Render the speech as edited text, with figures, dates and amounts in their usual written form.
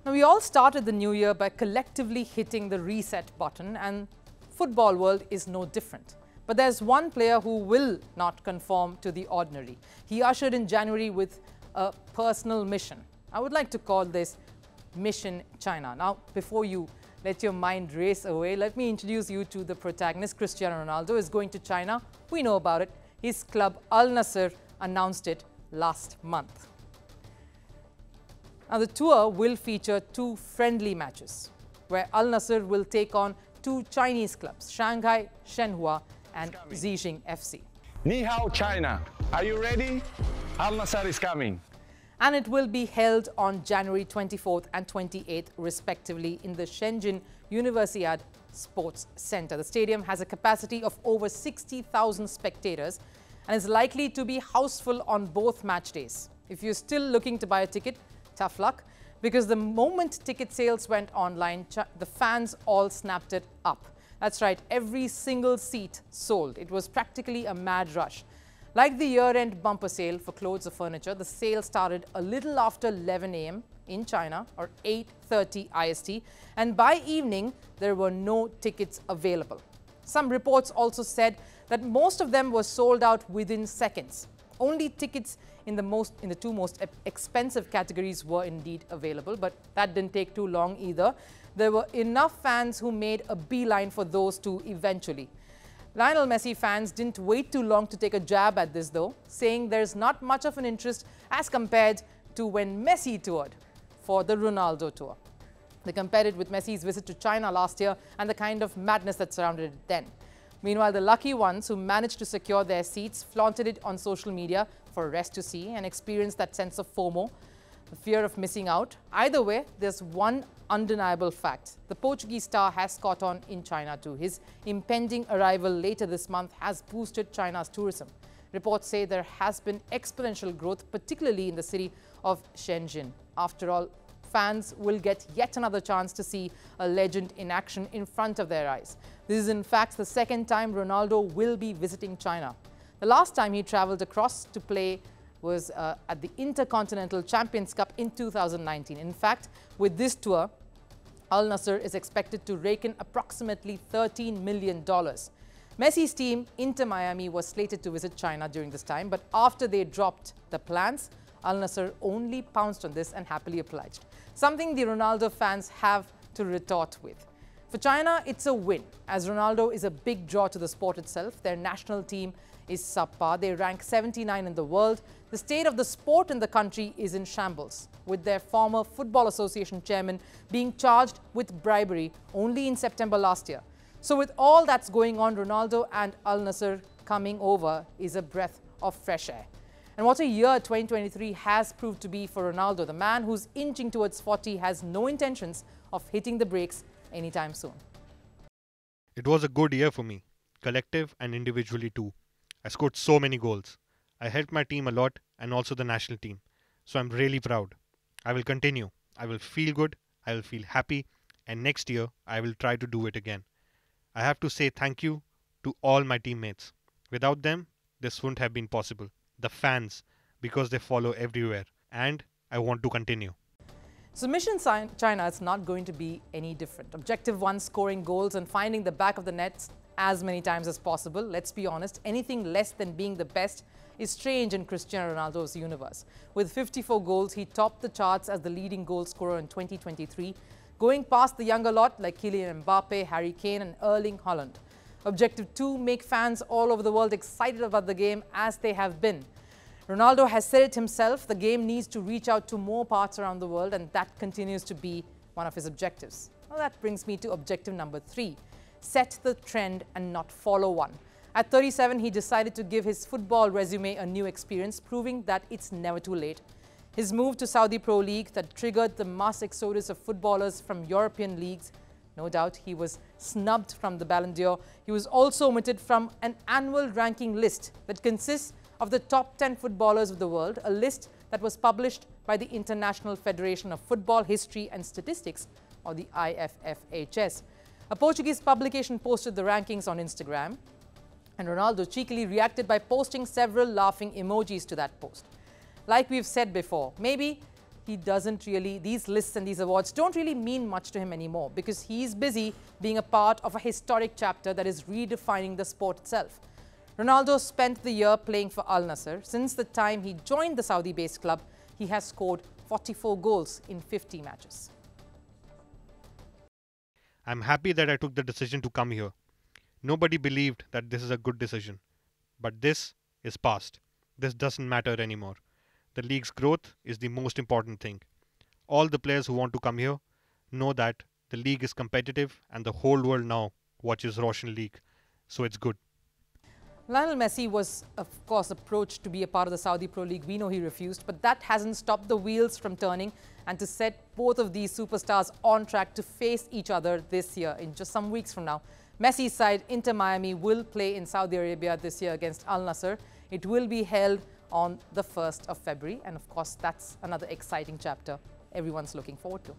Now, we all started the new year by collectively hitting the reset button, and football world is no different. But there's one player who will not conform to the ordinary. He ushered in January with a personal mission. I would like to call this Mission China. Now, before you let your mind race away, let me introduce you to the protagonist. Cristiano Ronaldo is going to China. We know about it. His club Al-Nassr announced it last month. Now, the tour will feature 2 friendly matches, where Al-Nassr will take on 2 Chinese clubs, Shanghai Shenhua and Zhejiang FC. Ni hao, China. Are you ready? Al-Nassr is coming. And it will be held on January 24th and 28th, respectively, in the Shenzhen Universiade Sports Center. The stadium has a capacity of over 60,000 spectators and is likely to be houseful on both match days. If you're still looking to buy a ticket, tough luck, because the moment ticket sales went online, the fans all snapped it up. That's right, every single seat sold. It was practically a mad rush. Like the year-end bumper sale for clothes or furniture, the sale started a little after 11 a.m. in China, or 8:30 IST, and by evening, there were no tickets available. Some reports also said that most of them were sold out within seconds. Only tickets in the 2 most expensive categories were indeed available, but that didn't take too long either. There were enough fans who made a beeline for those 2 eventually. Lionel Messi fans didn't wait too long to take a jab at this though, saying there's not much of an interest as compared to when Messi toured for the Ronaldo tour. They compared it with Messi's visit to China last year and the kind of madness that surrounded it then. Meanwhile, the lucky ones who managed to secure their seats flaunted it on social media for rest to see and experienced that sense of FOMO, the fear of missing out. Either way, there's one undeniable fact. The Portuguese star has caught on in China too. His impending arrival later this month has boosted China's tourism. Reports say there has been exponential growth, particularly in the city of Shenzhen. After all, fans will get yet another chance to see a legend in action in front of their eyes. This is in fact the second time Ronaldo will be visiting China. The last time he traveled across to play was at the Intercontinental Champions Cup in 2019. In fact, with this tour, Al-Nassr is expected to rake in approximately $13 million. Messi's team, Inter Miami, was slated to visit China during this time, but after they dropped the plans, Al-Nassr only pounced on this and happily obliged. Something the Ronaldo fans have to retort with. For China, it's a win, as Ronaldo is a big draw to the sport itself. Their national team is subpar. They rank 79 in the world. The state of the sport in the country is in shambles, with their former Football Association chairman being charged with bribery only in September last year. So with all that's going on, Ronaldo and Al-Nassr coming over is a breath of fresh air. And what a year 2023 has proved to be for Ronaldo. The man who's inching towards 40 has no intentions of hitting the brakes anytime soon. It was a good year for me, collective and individually too. I scored so many goals. I helped my team a lot and also the national team. So I'm really proud. I will continue. I will feel good. I will feel happy. And next year, I will try to do it again. I have to say thank you to all my teammates. Without them, this wouldn't have been possible. The fans, because they follow everywhere. And I want to continue. So Mission China is not going to be any different. Objective 1, scoring goals and finding the back of the net as many times as possible. Let's be honest, anything less than being the best is strange in Cristiano Ronaldo's universe. With 54 goals, he topped the charts as the leading goal scorer in 2023, going past the younger lot like Kylian Mbappe, Harry Kane and Erling Haaland. Objective 2, make fans all over the world excited about the game as they have been. Ronaldo has said it himself, the game needs to reach out to more parts around the world, and that continues to be one of his objectives. Well, that brings me to objective number 3. Set the trend and not follow one. At 37, he decided to give his football resume a new experience, proving that it's never too late. His move to Saudi Pro League that triggered the mass exodus of footballers from European leagues. No doubt he was snubbed from the Ballon d'Or. He was also omitted from an annual ranking list that consists of the top 10 footballers of the world, a list that was published by the International Federation of Football History and Statistics, or the IFFHS. A Portuguese publication posted the rankings on Instagram, and Ronaldo cheekily reacted by posting several laughing emojis to that post. Like we've said before, maybe he doesn't really, these lists and these awards don't really mean much to him anymore because he's busy being a part of a historic chapter that is redefining the sport itself. Ronaldo spent the year playing for Al-Nassr. Since the time he joined the Saudi-based club, he has scored 44 goals in 50 matches. I'm happy that I took the decision to come here. Nobody believed that this is a good decision. But this is past. This doesn't matter anymore. The league's growth is the most important thing. All the players who want to come here know that the league is competitive and the whole world now watches Roshan League. So it's good. Lionel Messi was, of course, approached to be a part of the Saudi Pro League. We know he refused, but that hasn't stopped the wheels from turning and to set both of these superstars on track to face each other this year in just some weeks from now. Messi's side, Inter Miami, will play in Saudi Arabia this year against Al-Nassr. It will be held on the 1st of February. And of course, that's another exciting chapter everyone's looking forward to.